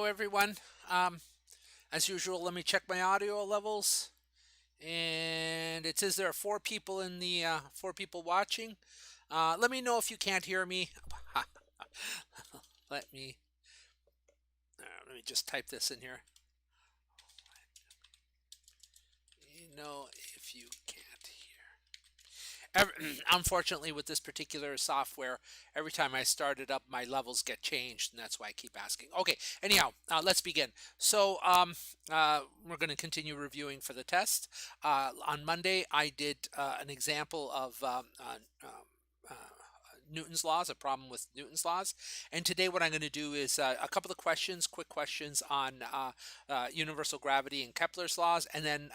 Hello, everyone. As usual, let me check my audio levels. And it says there are four people in the four people watching. Let me know if you can't hear me. let me let me just type this in here. You know if you can't hear. Unfortunately, with this particular software, every time I start it up, my levels get changed, and that's why I keep asking. Okay, anyhow, let's begin. So we're going to continue reviewing for the test. On Monday, I did an example of Newton's laws, a problem with Newton's laws. And today what I'm going to do is a couple of questions, quick questions on universal gravity and Kepler's laws, and then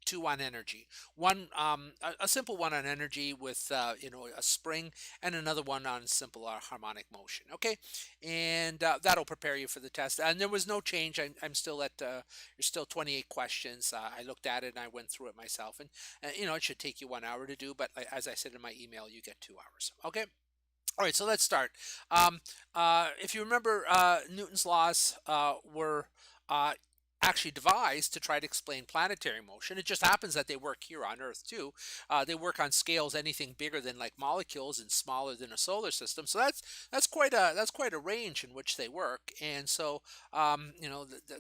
two on energy. One, a simple one on energy with a spring, and another one on simple harmonic motion. Okay, and that'll prepare you for the test. And there was no change. I'm still at there's still 28 questions. I looked at it and I went through it myself, and it should take you 1 hour to do. But as I said in my email, you get 2 hours. Okay. All right, so let's start. If you remember, Newton's laws were uh, actually devised to try to explain planetary motion. It just happens that they work here on Earth too. They work on scales anything bigger than like molecules and smaller than a solar system. So that's quite a range in which they work. And so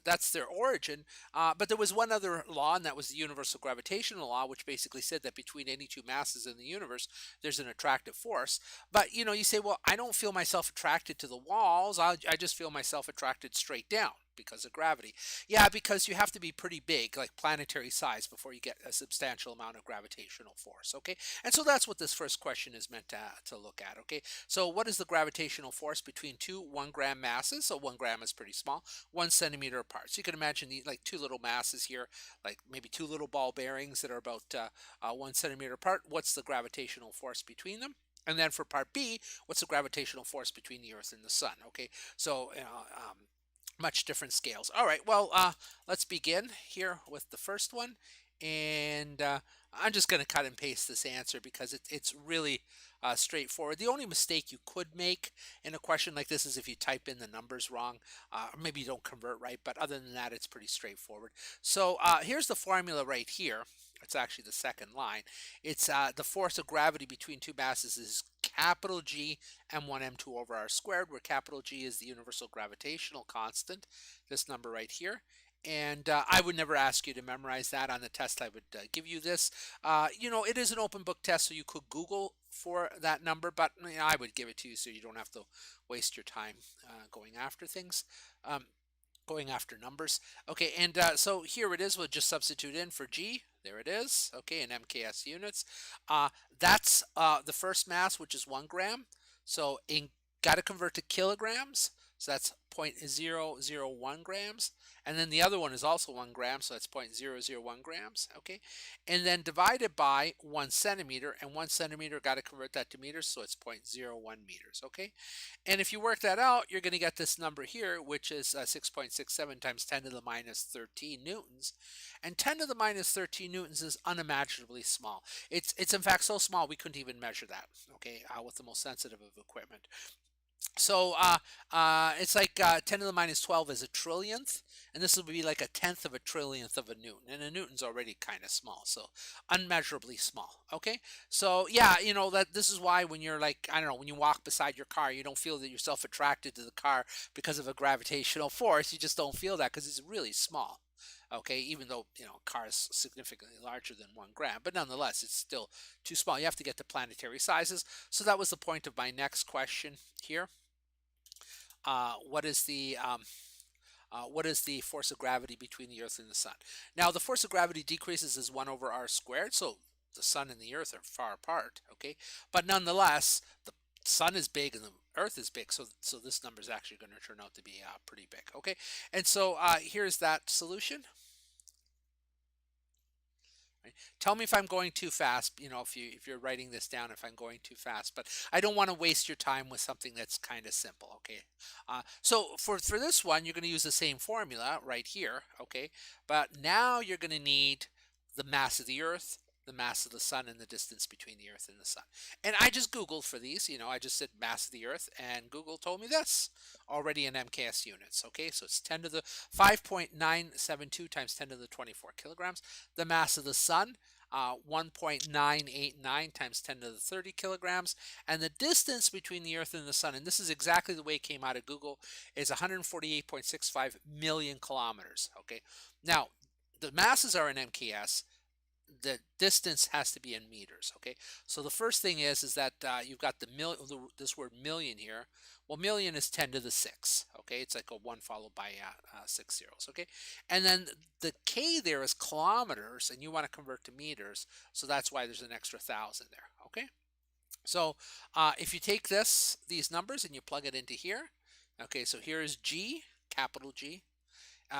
that's their origin. But there was one other law, and that was the universal gravitational law, which basically said that between any two masses in the universe, there's an attractive force. But you say, well, I don't feel myself attracted to the walls. I just feel myself attracted straight down because of gravity. Yeah, because you have to be pretty big, like planetary size, before you get a substantial amount of gravitational force. Okay, and so that's what this first question is meant to look at. Okay, so what is the gravitational force between two 1 gram masses? So 1 gram is pretty small, 1 centimeter apart. So you can imagine like two little masses here, like maybe two little ball bearings that are about 1 centimeter apart. What's the gravitational force between them? And then for part B, what's the gravitational force between the Earth and the Sun? Okay, so much different scales. All right, well, let's begin here with the first one. And I'm just going to cut and paste this answer because it's really straightforward. The only mistake you could make in a question like this is if you type in the numbers wrong, or maybe you don't convert right, but other than that, it's pretty straightforward. So here's the formula right here. It's actually the second line. It's the force of gravity between two masses is capital G m1 m2 over r squared, where capital G is the universal gravitational constant, this number right here. And I would never ask you to memorize that on the test. I would give you this. It is an open book test, so you could Google for that number, but I would give it to you so you don't have to waste your time going after things. Going after numbers. Okay, and so here it is. We'll just substitute in for G. There it is. Okay, in MKS units. That's the first mass, which is 1 gram. So got to convert to kilograms. So that's 0.001 grams. And then the other one is also 1 gram, so that's 0.001 grams. Okay, and then divided by 1 centimeter, and 1 centimeter got to convert that to meters, so it's 0.01 meters. Okay, and if you work that out, you're going to get this number here, which is 6.67 times 10 to the minus 13 newtons. And 10 to the minus 13 newtons is unimaginably small. It's in fact so small we couldn't even measure that, okay, with the most sensitive of equipment. So it's like 10 to the minus 12 is a trillionth, and this would be like a tenth of a trillionth of a newton, and a newton's already kind of small, so unmeasurably small. Okay, so yeah, that this is why when you're like, I don't know, when you walk beside your car, you don't feel that yourself attracted to the car because of a gravitational force. You just don't feel that because it's really small. Okay, even though a car is significantly larger than 1 gram, but nonetheless it's still too small. You have to get to planetary sizes. So that was the point of my next question here. What is the force of gravity between the Earth and the Sun? Now the force of gravity decreases as 1 over r squared, so the Sun and the Earth are far apart. Okay, but nonetheless the Sun is big and the Earth is big, so this number is actually going to turn out to be pretty big. Okay, and so here's that solution. Right? Tell me if I'm going too fast, if you're writing this down, if I'm going too fast, but I don't want to waste your time with something that's kind of simple. Okay, so for this one, you're going to use the same formula right here. Okay, but now you're going to need the mass of the Earth, the mass of the sun and the distance between the Earth and the sun. And I just Googled for these, I just said mass of the Earth, and Google told me this already in MKS units. Okay, so it's 10 to the 5.972 times 10 to the 24 kilograms. The mass of the sun, 1.989 times 10 to the 30 kilograms. And the distance between the Earth and the sun, and this is exactly the way it came out of Google, is 148.65 million kilometers. Okay, now the masses are in MKS. The distance has to be in meters. Okay, so the first thing is that you've got this word million here. Well, million is 10 to the 6. Okay, it's like a 1 followed by 6 zeros. Okay, and then the K there is kilometers, and you want to convert to meters, so that's why there's an extra 1,000 there. Okay, so if you take these numbers and you plug it into here, okay, so here's G, capital G.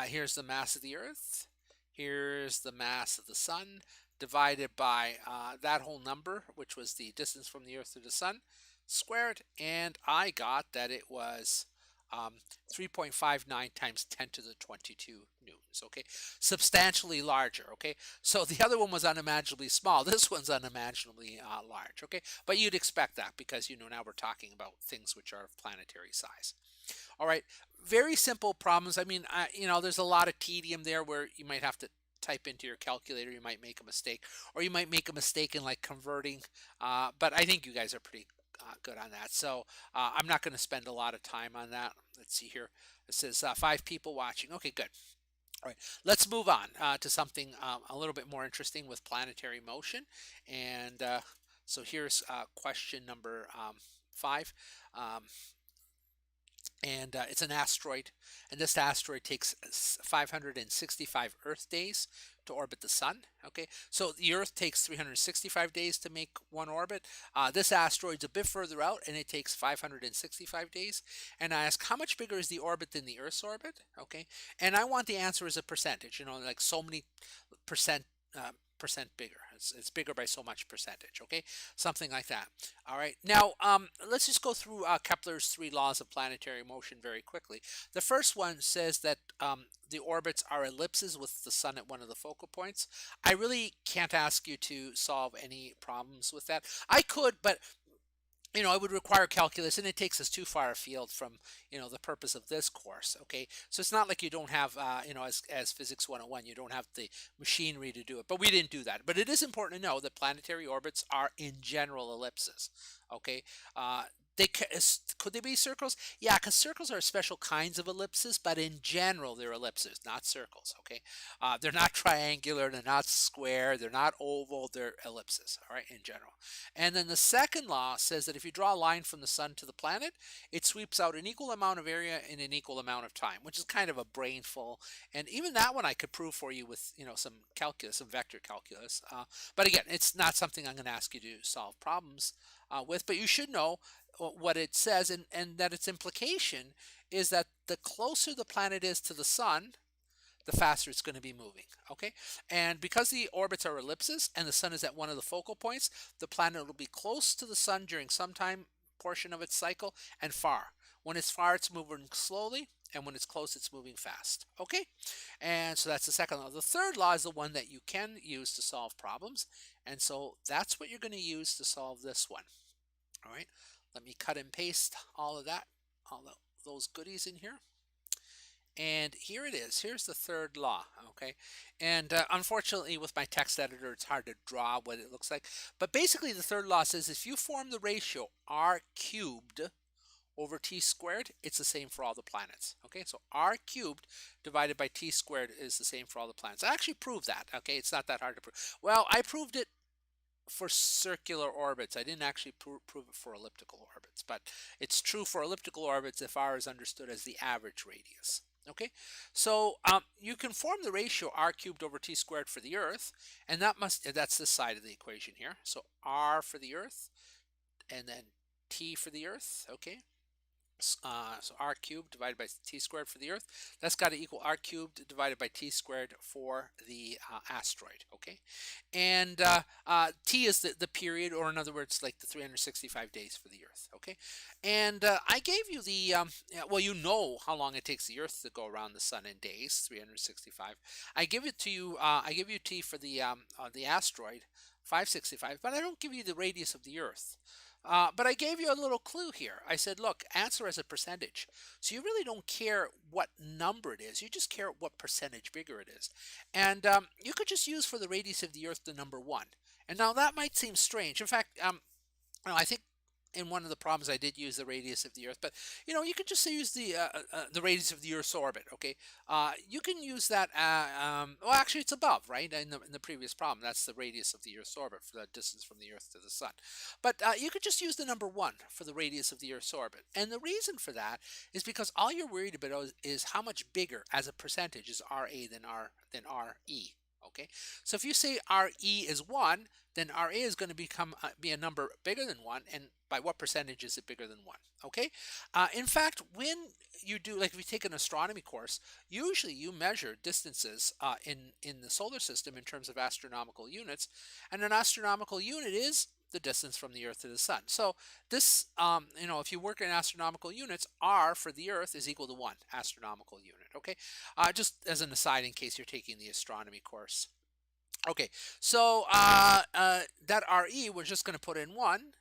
Here's the mass of the Earth. Here's the mass of the sun divided by that whole number, which was the distance from the Earth to the sun, squared. And I got that it was 3.59 times 10 to the 22 newtons. Okay, substantially larger. Okay, so the other one was unimaginably small. This one's unimaginably large. Okay, but you'd expect that because now we're talking about things which are of planetary size. All right, very simple problems. I mean, there's a lot of tedium there where you might have to type into your calculator. You might make a mistake, or you might make a mistake in like converting. But I think you guys are pretty good on that. So I'm not going to spend a lot of time on that. Let's see here. It says 5 people watching. Okay, good. All right, let's move on to something a little bit more interesting with planetary motion. And so here's question number 5. And it's an asteroid, and this asteroid takes 565 Earth days to orbit the sun. Okay, so the Earth takes 365 days to make one orbit. This asteroid's a bit further out, and it takes 565 days. And I ask, how much bigger is the orbit than the Earth's orbit? Okay, and I want the answer as a percentage. Like so many percent. Percent bigger. It's bigger by so much percentage. Okay, something like that. All right. Now let's just go through Kepler's 3 laws of planetary motion very quickly. The first one says that the orbits are ellipses with the sun at one of the focal points. I really can't ask you to solve any problems with that. I could, but it would require calculus, and it takes us too far afield from, the purpose of this course. Okay, so it's not like you don't have, as Physics 101, you don't have the machinery to do it, but we didn't do that. But it is important to know that planetary orbits are in general ellipses. Okay, could they be circles? Yeah, because circles are special kinds of ellipses, but in general they're ellipses, not circles. Okay, they're not triangular, they're not square, they're not oval, they're ellipses. All right, in general. And then the second law says that if you draw a line from the sun to the planet, it sweeps out an equal amount of area in an equal amount of time, which is kind of a brainful. And even that one I could prove for you with some calculus, some vector calculus. But again, it's not something I'm going to ask you to solve problems with. But you should know what it says, and that its implication is that the closer the planet is to the sun, the faster it's going to be moving. Okay, and because the orbits are ellipses and the sun is at one of the focal points, the planet will be close to the sun during some time portion of its cycle and far. When it's far, it's moving slowly, and when it's close, it's moving fast. Okay, and so that's the second law. The third law is the one that you can use to solve problems, and so that's what you're going to use to solve this one. All right, let me cut and paste all of that, those goodies in here. And here it is. Here's the third law. Okay, and unfortunately with my text editor it's hard to draw what it looks like, but basically the third law says if you form the ratio r cubed over t squared, it's the same for all the planets. Okay, so r cubed divided by t squared is the same for all the planets. I actually proved that. Okay, it's not that hard to prove. Well, I proved it for circular orbits. I didn't actually prove it for elliptical orbits, but it's true for elliptical orbits if r is understood as the average radius. Okay, so you can form the ratio r cubed over t squared for the Earth, and that's this side of the equation here. So r for the Earth, and then t for the Earth. Okay, so r cubed divided by t squared for the Earth, that's got to equal r cubed divided by t squared for the asteroid. Okay, and t is the period, or in other words, like the 365 days for the Earth. Okay, and I gave you the well, you know how long it takes the Earth to go around the sun in days, 365. I give it to you. I give you t for the asteroid, 565, but I don't give you the radius of the Earth. But I gave you a little clue here. I said, look, answer as a percentage. So you really don't care what number it is. You just care what percentage bigger it is. And you could just use for the radius of the Earth the number 1. And now that might seem strange. In fact, I think in one of the problems I did use the radius of the Earth, but you could just use the radius of the Earth's orbit. Okay, you can use that. Well, actually, it's above, right? In the previous problem, that's the radius of the Earth's orbit for the distance from the Earth to the Sun. But you could just use the number 1 for the radius of the Earth's orbit, and the reason for that is because all you're worried about is how much bigger as a percentage is Ra than Re. Okay, so if you say Re is 1, then Ra is going to be a number bigger than 1, and by what percentage is it bigger than 1? Okay, in fact, when you do, like if you take an astronomy course, usually you measure distances in the solar system in terms of astronomical units, and an astronomical unit is the distance from the Earth to the Sun. So this, if you work in astronomical units, R for the Earth is equal to 1 astronomical unit. Okay, just as an aside, in case you're taking the astronomy course. Okay, so that RE, we're just going to put in 1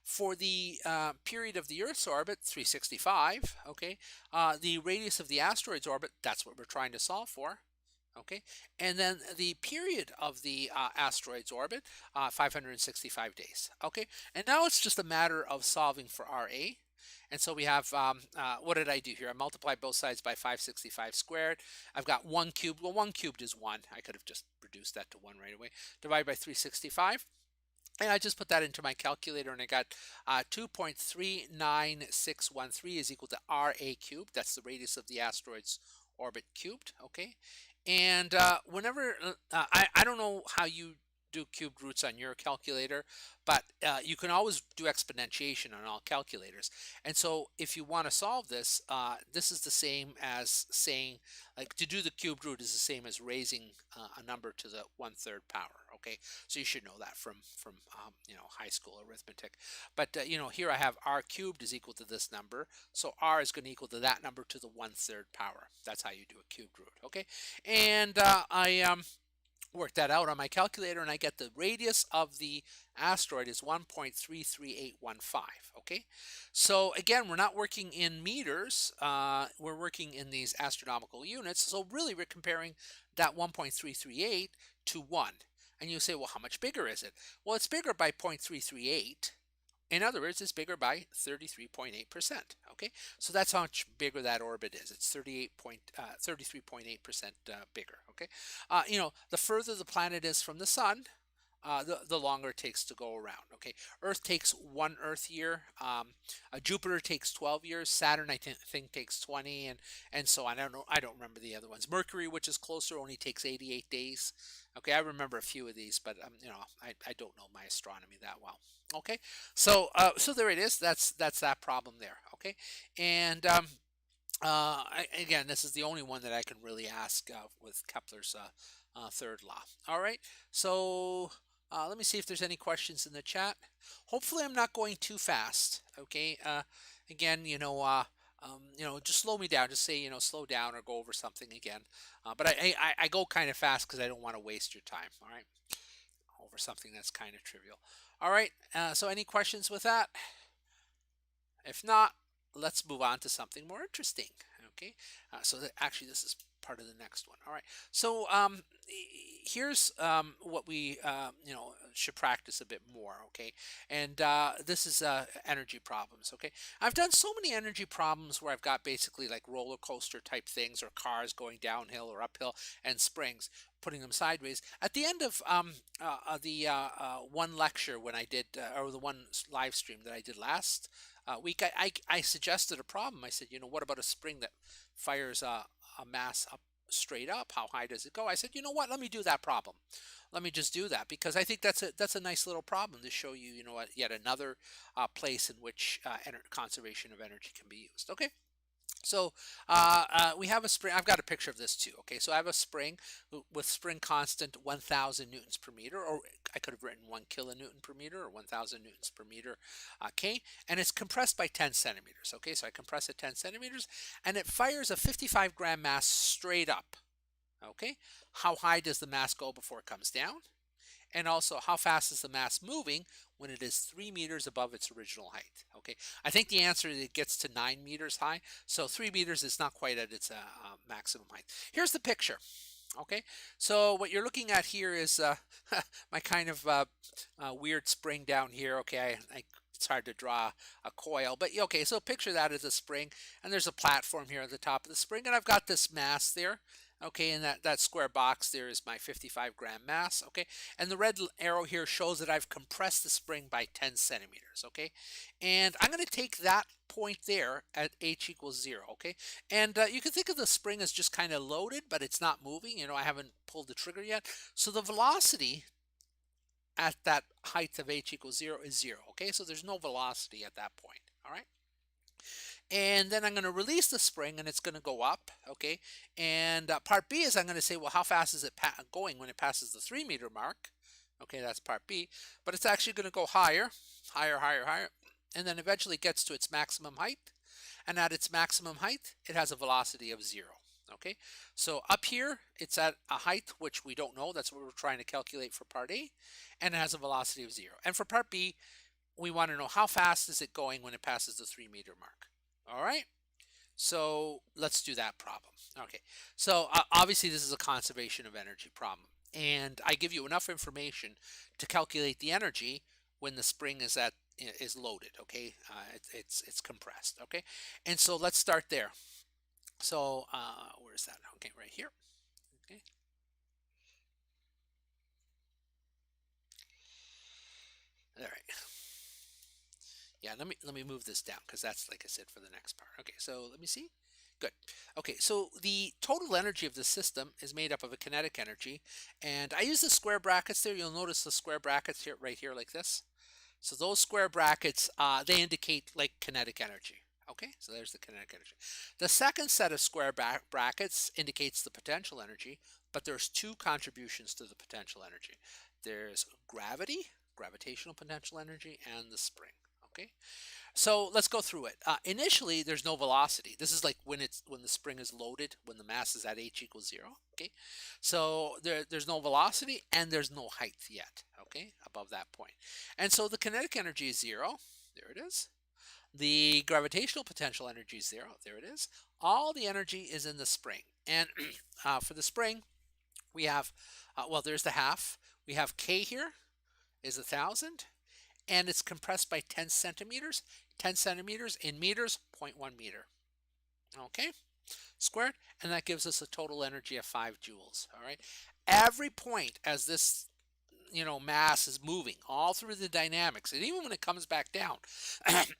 for the period of the Earth's orbit, 365. Okay, the radius of the asteroid's orbit, that's what we're trying to solve for. Okay, and then the period of the asteroid's orbit, 565 days. Okay, and now it's just a matter of solving for RA. And so we have, what did I do here? I multiplied both sides by 565 squared. I've got 1 cubed. Well, 1 cubed is 1. I could have just reduced that to 1 right away. Divided by 365. And I just put that into my calculator, and I got 2.39613 is equal to Ra cubed. That's the radius of the asteroid's orbit cubed. Okay. And whenever, I don't know how you do cubed roots on your calculator, but you can always do exponentiation on all calculators. And so if you want to solve this, this is the same as saying, like, to do the cubed root is the same as raising a number to the 1/3 power. Okay, so you should know that from high school arithmetic. But here I have R cubed is equal to this number, so R is going to equal to that number to the 1/3 power. That's how you do a cubed root. Okay, and I work that out on my calculator, and I get the radius of the asteroid is 1.33815. Okay, so again, we're not working in meters, we're working in these astronomical units. So really we're comparing that 1.338 to 1. And you say, well, how much bigger is it? Well, it's bigger by 0.338. In other words, it's bigger by 33.8%. Okay, so that's how much bigger that orbit is. It's 33.8% bigger. Okay, the further the planet is from the sun, the longer it takes to go around. Okay, Earth takes 1 Earth year. Jupiter takes 12 years. Saturn, I think, takes 20, and so on. I don't know. I don't remember the other ones. Mercury, which is closer, only takes 88 days. Okay, I remember a few of these, but I don't know my astronomy that well. Okay, so there it is. That's that problem there. Okay, and again, this is the only one that I can really ask with Kepler's third law. All right, so let me see if there's any questions in the chat. Hopefully, I'm not going too fast. Okay, again, just slow me down. Just say, slow down or go over something again. But I go kind of fast because I don't want to waste your time. All right, over something that's kind of trivial. All right, so any questions with that? If not, let's move on to something more interesting. Okay, so actually this is part of the next one. All right, so here's what we should practice a bit more. Okay, and this is energy problems. Okay, I've done so many energy problems where I've got basically like roller coaster type things, or cars going downhill or uphill, and springs, putting them sideways. At the end of the one lecture when I did, or the one live stream that I did last week, I suggested a problem. I said, what about a spring that fires a mass up straight up? How high does it go? I said, you know what? Let me do that problem. Let me just do that, because I think that's a nice little problem to show you, yet another place in which conservation of energy can be used. Okay. So we have a spring. I've got a picture of this too. Okay, so I have a spring with spring constant 1,000 newtons per meter, or I could have written 1 kilonewton per meter, or 1,000 newtons per meter. Okay, and it's compressed by 10 centimeters. Okay, so I compress it 10 centimeters, and it fires a 55-gram mass straight up. Okay, how high does the mass go before it comes down? and also how fast is the mass moving when it is 3 meters above its original height. Okay, I think the answer is it gets to 9 meters high, so 3 meters is not quite at its maximum height. Here's the picture. Okay, so what you're looking at here is my kind of weird spring down here. Okay, it's hard to draw a coil, but okay, so picture that as a spring, and there's a platform here at the top of the spring, and I've got this mass there. Okay, and that square box there is my 55-gram mass. Okay, and the red arrow here shows that I've compressed the spring by 10 centimeters. Okay, and I'm going to take that point there at h equals 0. Okay, and you can think of the spring as just kind of loaded, but it's not moving. You know, I haven't pulled the trigger yet. So the velocity at that height of h equals 0 is 0. Okay, so there's no velocity at that point. All right. And then I'm going to release the spring and it's going to go up. Okay. And part B is I'm going to say, well, how fast is it going when it passes the 3 meter mark? Okay, that's part B. But it's actually going to go higher, higher, higher, higher. And then eventually gets to its maximum height. And at its maximum height, it has a velocity of 0. Okay, so up here, it's at a height which we don't know. That's what we're trying to calculate for part A. And it has a velocity of 0. And for part B, we want to know how fast is it going when it passes the 3 meter mark. All right, so let's do that problem. Okay, so obviously this is a conservation of energy problem. And I give you enough information to calculate the energy when the spring is loaded. Okay, it's compressed. Okay, and so let's start there. So where's that? Okay, right here. Okay, all right. Yeah, let me move this down because that's, like I said, for the next part. Okay, so let me see. Good. Okay, so the total energy of the system is made up of a kinetic energy, and I use the square brackets there. You'll notice the square brackets here, right here, like this. So those square brackets, they indicate like kinetic energy. Okay, so there's the kinetic energy. The second set of square brackets indicates the potential energy, but there's two contributions to the potential energy. There's gravity, gravitational potential energy, and the spring. Okay, so let's go through it. Initially, there's no velocity. This is like when the spring is loaded, when the mass is at h equals 0. Okay, so there's no velocity and there's no height yet. Okay, above that point, and so the kinetic energy is 0. There it is. The gravitational potential energy is 0. There it is. All the energy is in the spring, and for the spring, we have well, there's the half. We have k here is 1,000 and it's compressed by 10 centimeters. 10 centimeters in meters, 0.1 meter. Okay, squared, and that gives us a total energy of 5 joules. All right, every point as this mass is moving all through the dynamics, and even when it comes back down,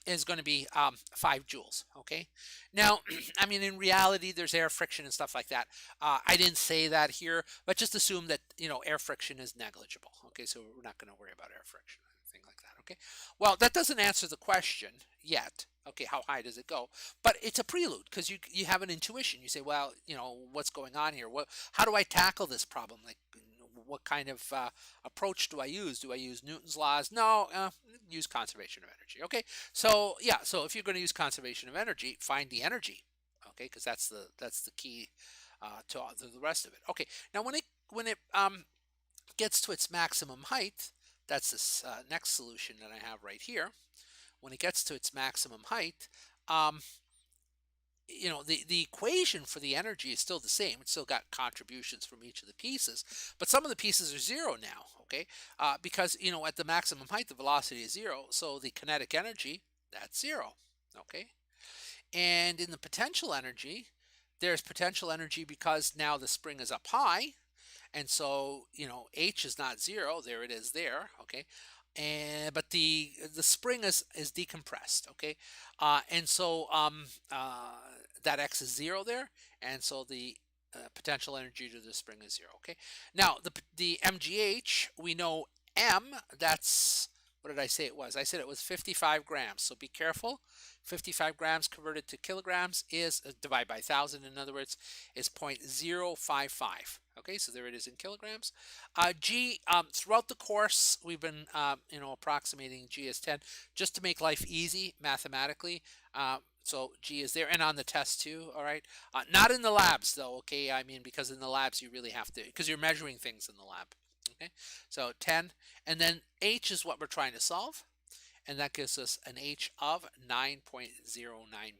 is going to be 5 joules. Okay, now, I mean, in reality, there's air friction and stuff like that. I didn't say that here, but just assume that air friction is negligible. Okay, so we're not going to worry about air friction or anything like that. Okay, well, that doesn't answer the question yet. Okay, how high does it go? But it's a prelude because you have an intuition. You say, well, what's going on here? How do I tackle this problem? Like, what kind of approach do I use? Do I use Newton's laws? No, use conservation of energy. Okay, so yeah, so if you're going to use conservation of energy, find the energy. Okay, because that's the key to the rest of it. Okay, now when it gets to its maximum height, that's this next solution that I have right here. When it gets to its maximum height, um, the equation for the energy is still the same. It's still got contributions from each of the pieces, but some of the pieces are 0 now. Okay, because at the maximum height the velocity is 0, so the kinetic energy, that's 0. Okay, and in the potential energy, there's potential energy because now the spring is up high, and so h is not 0. There it is there. Okay, but the spring is decompressed. Okay, and so that x is 0 there, and so the potential energy to the spring is 0. Okay, now the mgh, we know m, that's, what did I say it was? I said it was 55 grams, so be careful. 55 grams converted to kilograms is, divide by 1,000, in other words, is 0.055. Okay, so there it is in kilograms. G, throughout the course, we've been, approximating G as 10, just to make life easy mathematically. So G is there, and on the test too, all right? Not in the labs, though, okay? I mean, because in the labs you really have to, because you're measuring things in the lab. Okay, so 10, and then h is what we're trying to solve, and that gives us an h of 9.09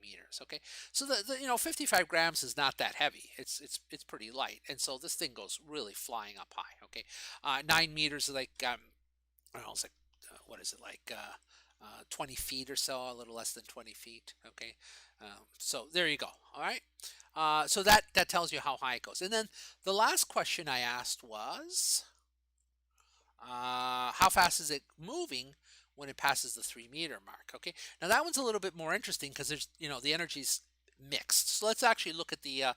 meters. Okay, so the 55 grams is not that heavy. It's pretty light, and so this thing goes really flying up high. Okay, 9 meters is like I don't know, it's like what is it like 20 feet or so, a little less than 20 feet. Okay, so there you go. All right, so that tells you how high it goes. And then the last question I asked was, how fast is it moving when it passes the 3 meter mark? Okay, now that one's a little bit more interesting because there's, the energy's mixed. So let's actually look at the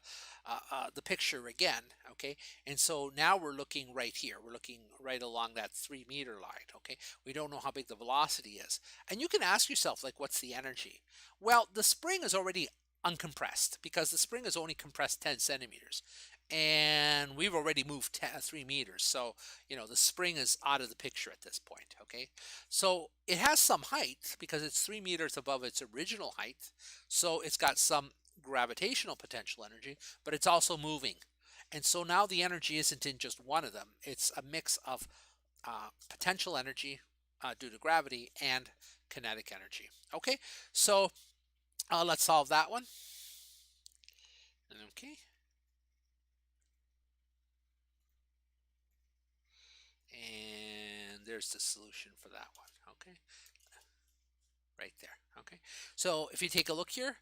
picture again. Okay, and so now we're looking right here. We're looking right along that 3 meter line. Okay, we don't know how big the velocity is, and you can ask yourself, like, what's the energy? Well, the spring is already uncompressed because the spring is only compressed 10 centimeters, and we've already moved 3 meters. So the spring is out of the picture at this point. Okay, so it has some height because it's 3 meters above its original height, so it's got some gravitational potential energy, but it's also moving. And so now the energy isn't in just one of them, it's a mix of potential energy due to gravity and kinetic energy. Okay, so let's solve that one. Okay, and there's the solution for that one. Okay, right there. Okay, so if you take a look here,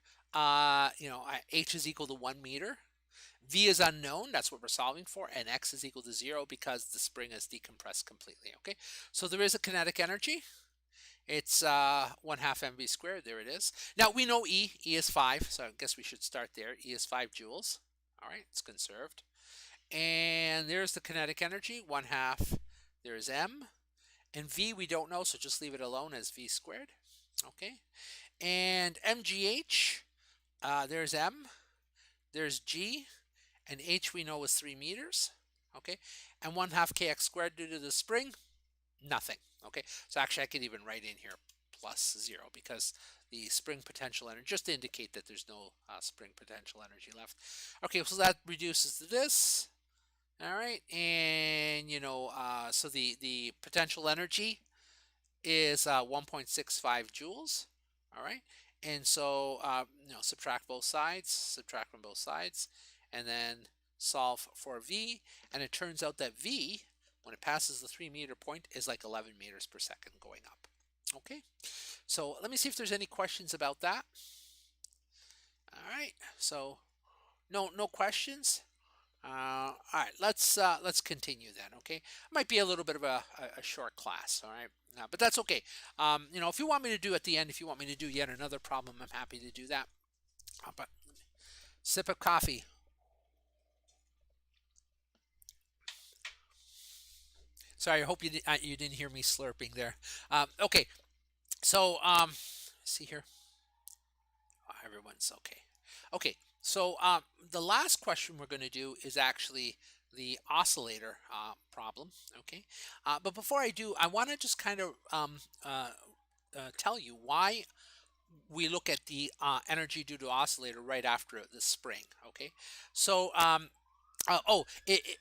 h is equal to 1 meter, v is unknown, that's what we're solving for, and x is equal to 0 because the spring is decompressed completely. Okay, so there is a kinetic energy. It's 1/2 mv squared. There it is. Now we know e is 5, so I guess we should start there. E is 5 joules. All right, it's conserved. And there's the kinetic energy, 1/2. There's m. And v we don't know, so just leave it alone as v squared. Okay. And mgh, there's m, there's g, and h we know is 3 meters. Okay. And 1/2 kx squared due to the spring, nothing. Okay. So actually I could even write in here plus 0 because the spring potential energy, just to indicate that there's no spring potential energy left. Okay, so that reduces to this. All right, and so the potential energy is 1.65 joules. All right, and so subtract both sides, subtract from both sides, and then solve for v, and it turns out that v, when it passes the 3 meter point, is like 11 meters per second going up. Okay, so let me see if there's any questions about that. All right, so no questions. All right, let's continue then. Okay, might be a little bit of a short class. All right, but that's okay. If you want me to do at the end, if you want me to do yet another problem, I'm happy to do that. But sip of coffee. Sorry, I hope you didn't hear me slurping there. Okay, so see here. Everyone's okay. Okay, so the last question we're going to do is actually the oscillator problem. Okay, but before I do, I want to just kind of tell you why we look at the energy due to oscillator right after the spring. Okay, so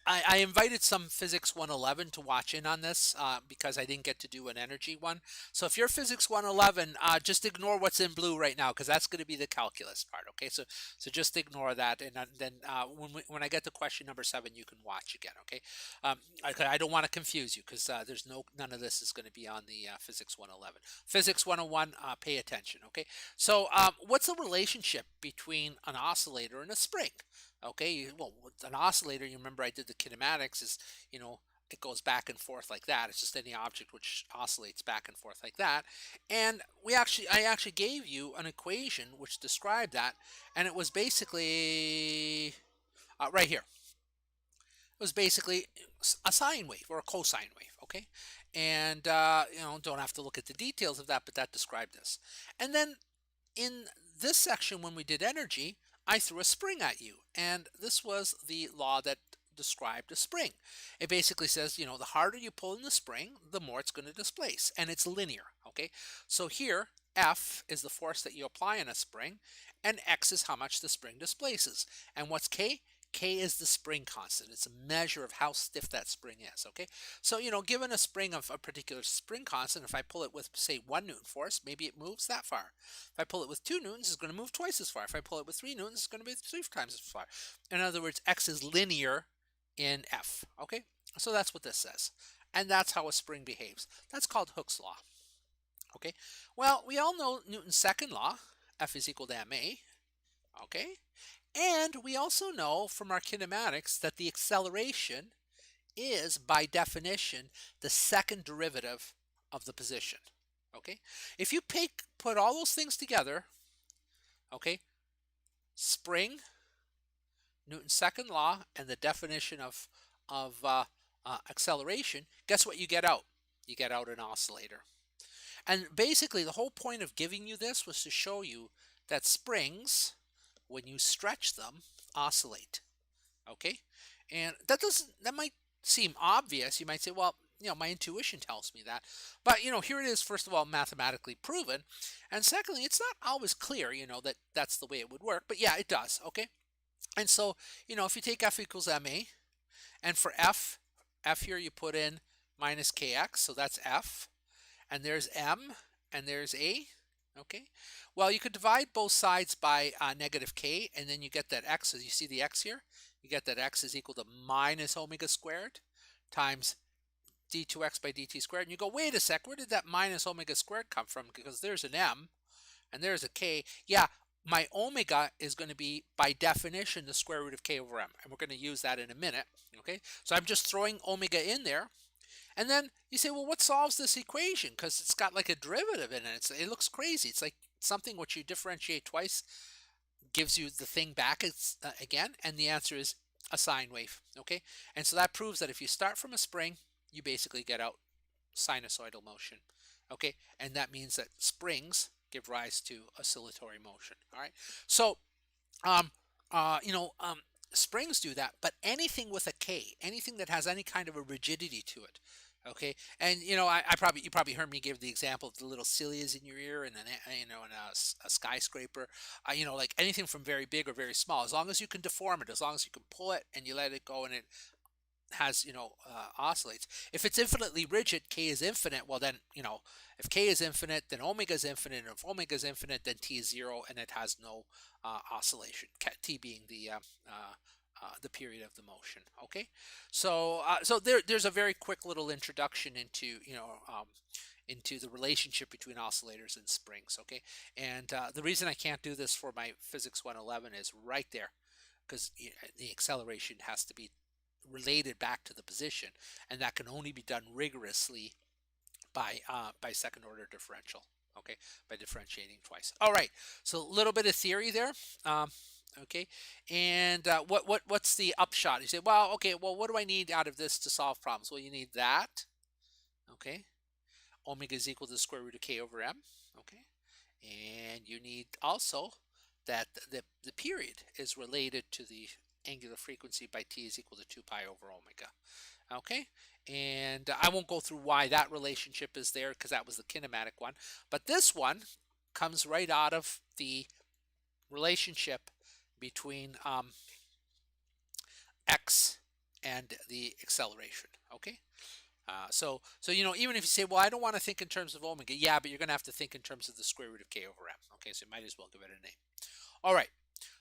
I invited some Physics 111 to watch in on this because I didn't get to do an energy one. So if you're Physics 111, just ignore what's in blue right now because that's going to be the calculus part. Okay, so just ignore that, and then when I get to question number 7, you can watch again. Okay, I don't want to confuse you because there's none of this is going to be on the Physics 111. Physics 101, pay attention. Okay, so what's the relationship between an oscillator and a spring? Okay, well, with an oscillator, you remember I did the kinematics, is, it goes back and forth like that. It's just any object which oscillates back and forth like that. And I actually gave you an equation which described that, and it was basically right here. It was basically a sine wave or a cosine wave, okay? And, don't have to look at the details of that, but that described this. And then in this section, when we did energy, I threw a spring at you, and this was the law that described a spring. It basically says, the harder you pull in the spring, the more it's going to displace, and it's linear. Okay, so here F is the force that you apply in a spring, and X is how much the spring displaces. And what's K? K is the spring constant. It's a measure of how stiff that spring is, okay? So, given a spring of a particular spring constant, if I pull it with, say, 1 Newton force, maybe it moves that far. If I pull it with 2 newtons, it's going to move twice as far. If I pull it with 3 newtons, it's going to be 3 times as far. In other words, X is linear in F, okay? So that's what this says. And that's how a spring behaves. That's called Hooke's law, okay? Well, we all know Newton's second law, F is equal to ma, okay? And we also know from our kinematics that the acceleration is, by definition, the second derivative of the position. Okay? If you put all those things together, okay, spring, Newton's second law, and the definition of acceleration, guess what you get out? You get out an oscillator. And basically, the whole point of giving you this was to show you that springs, when you stretch them, oscillate. Okay? And that might seem obvious. You might say, well, my intuition tells me that. But, here it is, first of all, mathematically proven. And secondly, it's not always clear, that that's the way it would work. But yeah, it does. Okay? And so, if you take F equals ma, and for F here you put in minus kx, so that's F. And there's m, and there's a. Okay, well, you could divide both sides by negative k, and then you get that x. So you see the x here? You get that x is equal to minus omega squared times d2x by dt squared. And you go, wait a sec, where did that minus omega squared come from? Because there's an m, and there's a k. Yeah, my omega is going to be, by definition, the square root of k over m. And we're going to use that in a minute. Okay, so I'm just throwing omega in there. And then you say, well, what solves this equation? Because it's got like a derivative in it. It looks crazy. It's like something which you differentiate twice gives you the thing back again. And the answer is a sine wave. Okay, and so that proves that if you start from a spring, you basically get out sinusoidal motion. Okay, and that means that springs give rise to oscillatory motion. All right, so springs do that, but anything with a K, anything that has any kind of a rigidity to it, okay. And you probably heard me give the example of the little cilias in your ear, and then in a skyscraper, like anything from very big or very small, as long as you can deform it, as long as you can pull it and you let it go, and it has oscillates. If it's infinitely rigid, K is infinite. Well, then if K is infinite, then omega is infinite, and if omega is infinite, then T is 0, and it has no oscillation. T being the period of the motion. Okay, so there's a very quick little introduction into into the relationship between oscillators and springs. Okay, and the reason I can't do this for my Physics 111 is right there, because the acceleration has to be related back to the position, and that can only be done rigorously by second order differential. Okay, by differentiating twice. All right, so a little bit of theory there. Okay, and what's the upshot? You say, well, okay, well, what do I need out of this to solve problems? Well, you need that. Okay, omega is equal to the square root of k over m. Okay, and you need also that the period is related to the angular frequency by t is equal to 2 pi over omega. Okay, and I won't go through why that relationship is there, because that was the kinematic one, but this one comes right out of the relationship between x and the acceleration. Okay, so even if you say, well, I don't want to think in terms of omega, yeah, but you're going to have to think in terms of the square root of k over m. Okay, so you might as well give it a name. All right.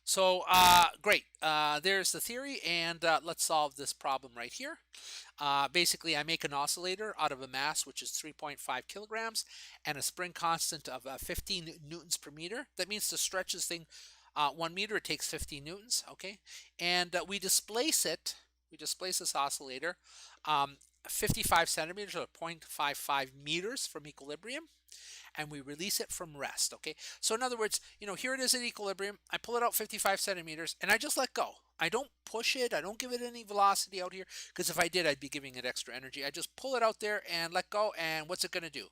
So great, there's the theory, and let's solve this problem right here. Basically, I make an oscillator out of a mass which is 3.5 kilograms and a spring constant of 15 newtons per meter. That means to stretch this thing 1 meter, it takes 15 newtons, okay? And we displace this oscillator 55 centimeters, or 0.55 meters from equilibrium, and we release it from rest. Okay, so in other words, here it is at equilibrium. I pull it out 55 centimeters, and I just let go. I don't push it. I don't give it any velocity out here, because if I did, I'd be giving it extra energy. I just pull it out there and let go, and what's it going to do?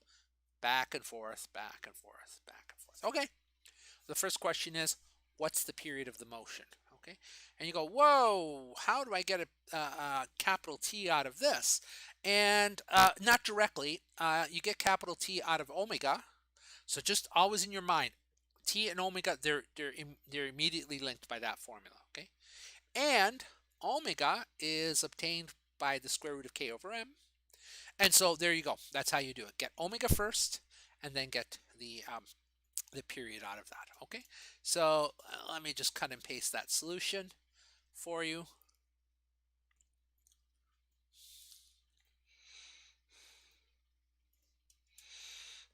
Back and forth, back and forth, back and forth. Okay, the first question is, what's the period of the motion? Okay, and you go, whoa, how do I get a capital T out of this? And not directly. You get capital T out of omega. So just always in your mind, T and omega, they're immediately linked by that formula. Okay, And omega is obtained by the square root of k over m. And so there you go. That's how you do it. Get omega first, and then get the period out of that. Okay, so let me just cut and paste that solution for you.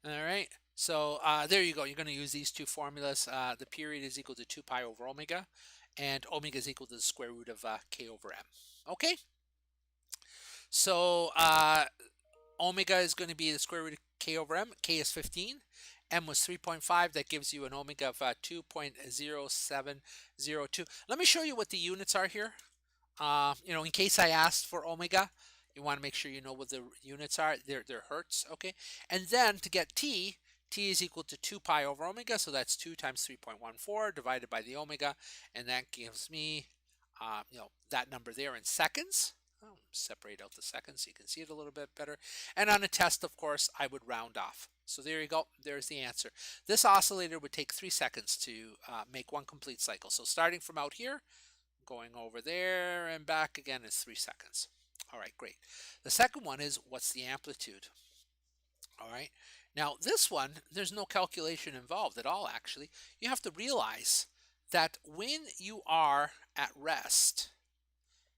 All right, so there you go. You're going to use these two formulas. The period is equal to 2 pi over omega, and omega is equal to the square root of k over m. Okay, so omega is going to be the square root of k over m. K is 15. M was 3.5. That gives you an omega of 2.0702. Let me show you what the units are here. In case I asked for omega, you want to make sure you know what the units are. They're hertz, okay? And then to get t, t is equal to 2 pi over omega, so that's 2 times 3.14 divided by the omega, and that gives me, that number there in seconds. I'll separate out the seconds so you can see it a little bit better. And on a test, of course, I would round off. So there you go. There's the answer. This oscillator would take 3 seconds to make one complete cycle. So starting from out here, going over there and back again is 3 seconds. All right, great. The second one is, what's the amplitude? All right. Now this one, there's no calculation involved at all, actually. You have to realize that when you are at rest,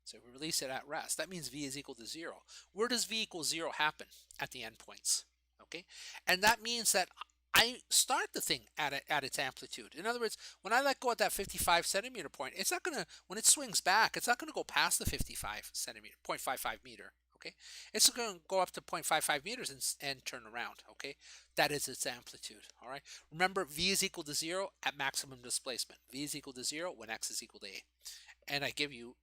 so we release it at rest, that means V is equal to 0. Where does V equal 0 happen? At the endpoints. Okay. And that means that I start the thing at its amplitude. In other words, when I let go at that 55 centimeter point, it's not going to, when it swings back, it's not going to go past the 55 centimeter, 0.55 meter. Okay, it's going to go up to 0.55 meters and turn around. Okay, that is its amplitude. All right, remember V is equal to 0 at maximum displacement. V is equal to 0 when X is equal to A. And I give you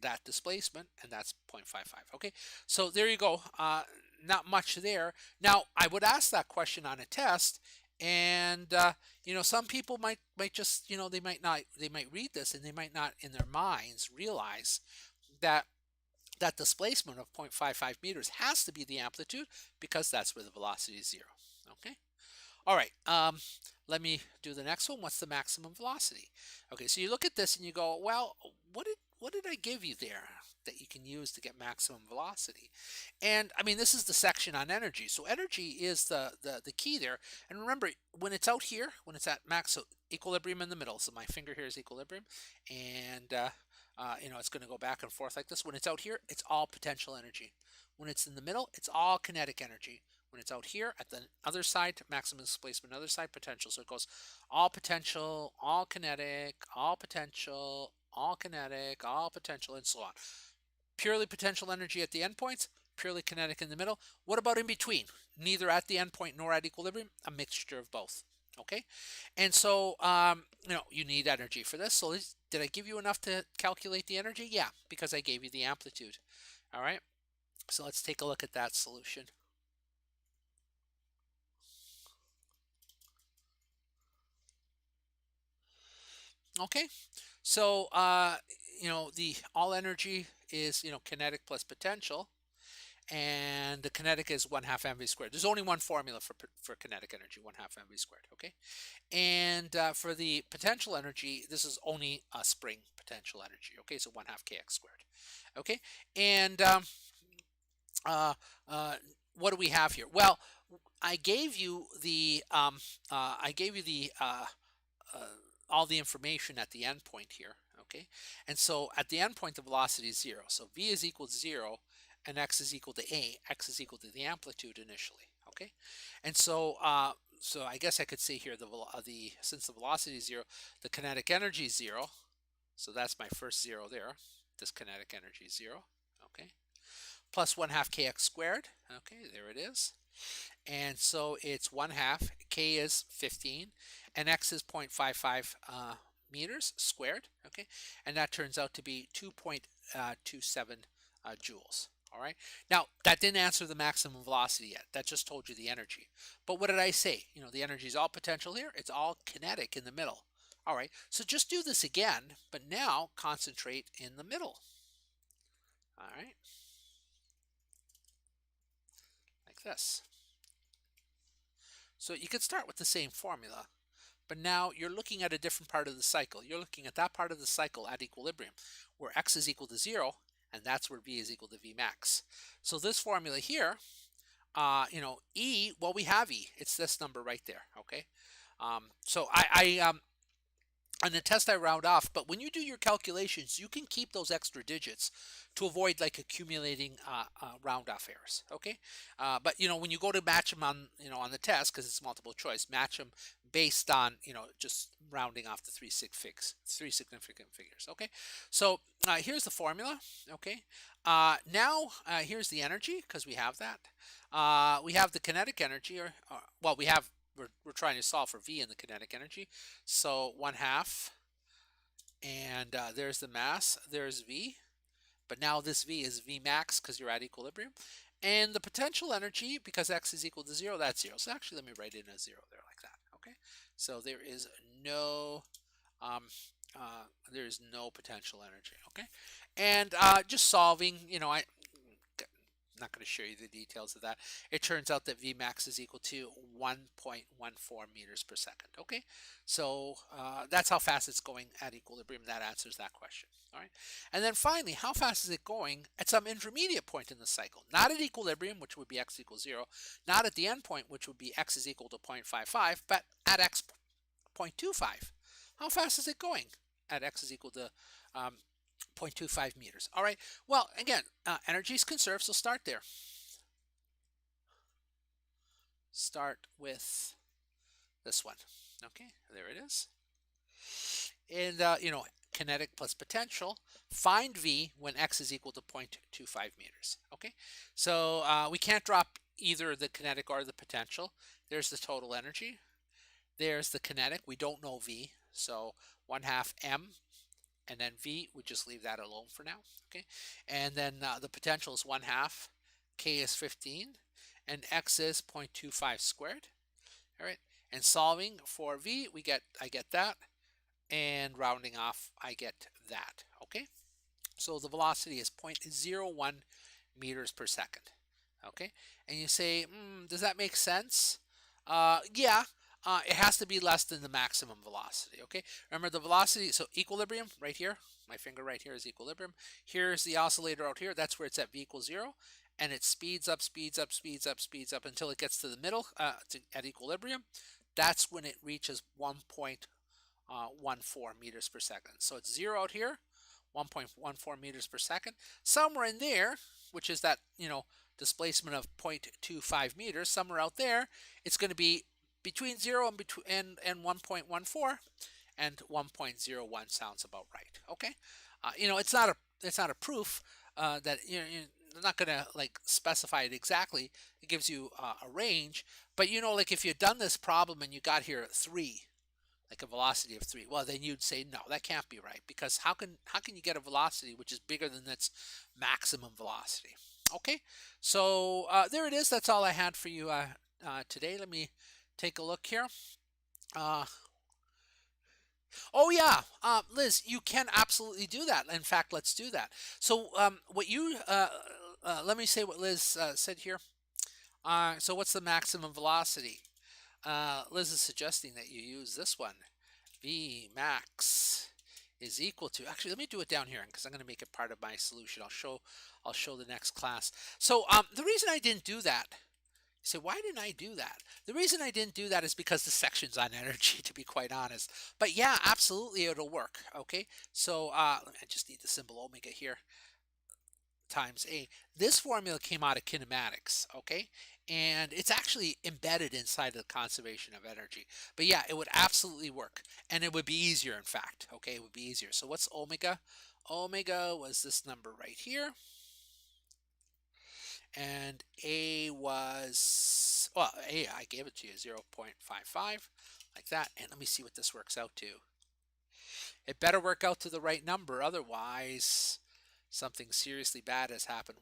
that displacement, and that's 0.55. Okay, so there you go. Not much there. Now, I would ask that question on a test, and some people might just, they might read this and they might not in their minds realize that that displacement of 0.55 meters has to be the amplitude, because that's where the velocity is 0. Okay. All right, let me do the next one. What's the maximum velocity? Okay, so you look at this and you go, well, what did I give you there that you can use to get maximum velocity? And I mean, this is the section on energy. So energy is the key there. And remember, when it's out here, when it's at max, so equilibrium in the middle. So my finger here is equilibrium, and it's going to go back and forth like this. When it's out here, it's all potential energy. When it's in the middle, it's all kinetic energy. When it's out here at the other side, maximum displacement, other side, potential. So it goes all potential, all kinetic, all potential, all kinetic, all potential, and so on. Purely potential energy at the endpoints, purely kinetic in the middle. What about in between? Neither at the endpoint nor at equilibrium, a mixture of both. Okay, and so you need energy for this. So did I give you enough to calculate the energy? Yeah, because I gave you the amplitude. All right, so let's take a look at that solution. Okay, so the all energy is kinetic plus potential, and the kinetic is 1/2 mv squared. There's only one formula for kinetic energy, 1/2 mv squared. Okay, and for the potential energy, this is only a spring potential energy. Okay, so 1/2 kx squared. Okay, and uh, uh, what do we have here? Well, I gave you the uh, all the information at the endpoint here. Okay, and so at the endpoint, the velocity is 0. So v is equal to 0, and x is equal to a. X is equal to the amplitude initially. Okay, and so so I guess I could say here since the velocity is 0, the kinetic energy is 0. So that's my first 0 there. This kinetic energy is 0. Okay, plus 1/2 kx squared. Okay, there it is. And so it's 1/2. K is 15, and x is 0.55 meters squared. Okay, and that turns out to be 2.27 joules. All right. Now that didn't answer the maximum velocity yet. That just told you the energy. But what did I say? The energy is all potential here. It's all kinetic in the middle. All right. So just do this again, but now concentrate in the middle. All right. Like this. So you could start with the same formula, but now you're looking at a different part of the cycle. You're looking at that part of the cycle at equilibrium, where x is equal to 0, and that's where v is equal to v max. So this formula here, E, well, we have E. It's this number right there, okay? So on the test I round off, but when you do your calculations, you can keep those extra digits to avoid like accumulating round off errors, okay? But when you go to match them on, on the test, because it's multiple choice, match them based on, just rounding off the three significant figures, okay? So here's the formula, okay? Now here's the energy, because we have that. We have the kinetic energy, well, we're trying to solve for V in the kinetic energy. So 1/2, and there's the mass, there's V, but now this V is V max because you're at equilibrium. And the potential energy, because x is equal to 0, that's 0. So actually, let me write in a 0 there like that, okay? So there is no potential energy, okay? And just solving, I'm not going to show you the details of that. It turns out that Vmax is equal to 1.14 meters per second. Okay, so that's how fast it's going at equilibrium. That answers that question. All right, and then finally, how fast is it going at some intermediate point in the cycle? Not at equilibrium, which would be x equals 0, not at the end point, which would be x is equal to 0.55, but at x 0.25. How fast is it going at x is equal to 0.25 meters. All right. Well, again, energy is conserved, so start there. Start with this one. Okay, there it is. And, kinetic plus potential. Find V when x is equal to 0.25 meters. Okay, so we can't drop either the kinetic or the potential. There's the total energy. There's the kinetic. We don't know V, so 1/2 m. And then V, we just leave that alone for now, okay? And then the potential is 1/2, K is 15, and X is 0.25 squared, all right? And solving for V, I get that, and rounding off, I get that, okay? So the velocity is 0.01 meters per second, okay? And you say, does that make sense? Yeah. It has to be less than the maximum velocity, okay? Remember the velocity, so equilibrium right here, my finger right here is equilibrium. Here's the oscillator out here, that's where it's at V equals 0, and it speeds up, speeds up, speeds up, speeds up until it gets to the middle at equilibrium. That's when it reaches 1.14 meters per second. So it's 0 out here, 1.14 meters per second. Somewhere in there, which is that, displacement of 0.25 meters, somewhere out there, it's going to be between 0 and 1.14, and 1.01 sounds about right. Okay, it's not a proof that you're not going to like specify it exactly. It gives you a range, but like if you'd done this problem and you got here at 3, like a velocity of 3, well then you'd say no, that can't be right, because how can you get a velocity which is bigger than its maximum velocity? Okay, so there it is. That's all I had for you today. Let me take a look here. Oh yeah, Liz, you can absolutely do that. In fact, let's do that. So let me say what Liz said here. So what's the maximum velocity? Liz is suggesting that you use this one. V max is equal to, actually let me do it down here because I'm going to make it part of my solution. I'll show the next class. So the reason I didn't do that, you say, why didn't I do that? The reason I didn't do that is because the section's on energy, to be quite honest. But yeah, absolutely, it'll work. Okay, so I just need the symbol omega here, times A. This formula came out of kinematics, okay? And it's actually embedded inside the conservation of energy. But yeah, it would absolutely work. And it would be easier, in fact, okay? It would be easier. So what's omega? Omega was this number right here. And A was, well, A, I gave it to you, 0.55, like that. And let me see what this works out to. It better work out to the right number, otherwise something seriously bad has happened.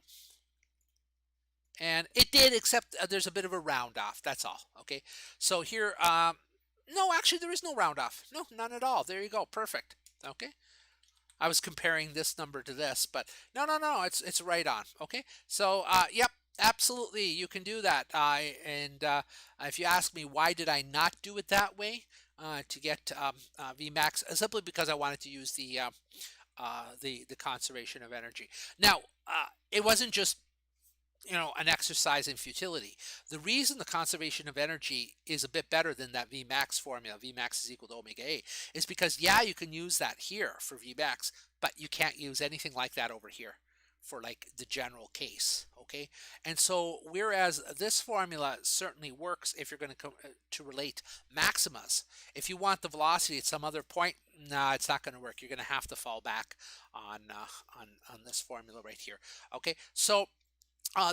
And it did, except there's a bit of a round off, that's all, okay? So here, no, actually there is no round off. No, none at all. There you go, perfect, okay? I was comparing this number to this, but no, it's right on. Okay, so yep, absolutely, you can do that. And if you ask me why did I not do it that way, to get Vmax, simply because I wanted to use the conservation of energy. Now, it wasn't just an exercise in futility. The reason the conservation of energy is a bit better than that Vmax formula, Vmax is equal to omega A, is because, yeah, you can use that here for Vmax, but you can't use anything like that over here for like the general case. Okay, and so whereas this formula certainly works if you're going to relate maximas, if you want the velocity at some other point, nah, it's not going to work. You're going to have to fall back on this formula right here. Okay, so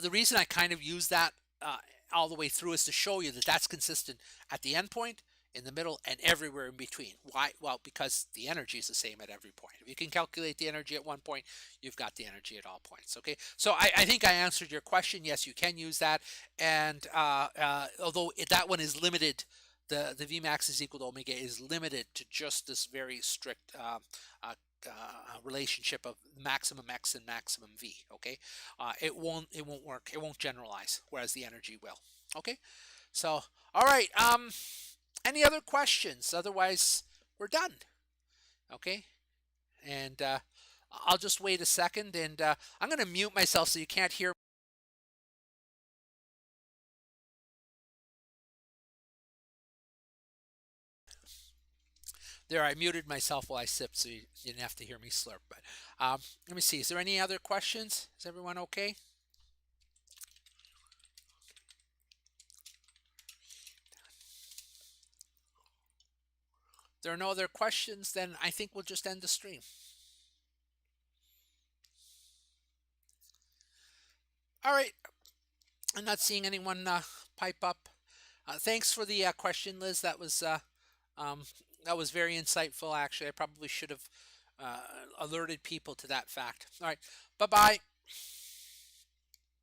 the reason I kind of use that all the way through is to show you that that's consistent at the end point, in the middle, and everywhere in between. Why? Well, because the energy is the same at every point. If you can calculate the energy at one point, you've got the energy at all points. Okay, so I think I answered your question. Yes, you can use that, and although that one is limited, the Vmax is equal to omega is limited to just this very strict uh, relationship of maximum x and maximum v. Okay, it won't work. It won't generalize, whereas the energy will. Okay, so all right. Any other questions? Otherwise, we're done. Okay, and I'll just wait a second, and I'm going to mute myself so you can't hear. There, I muted myself while I sipped, so you didn't have to hear me slurp. But let me see. Is there any other questions? Is everyone okay? If there are no other questions, then I think we'll just end the stream. All right. I'm not seeing anyone pipe up. Thanks for the question, Liz. Um, that was very insightful. Actually, I probably should have alerted people to that fact. All right. Bye bye.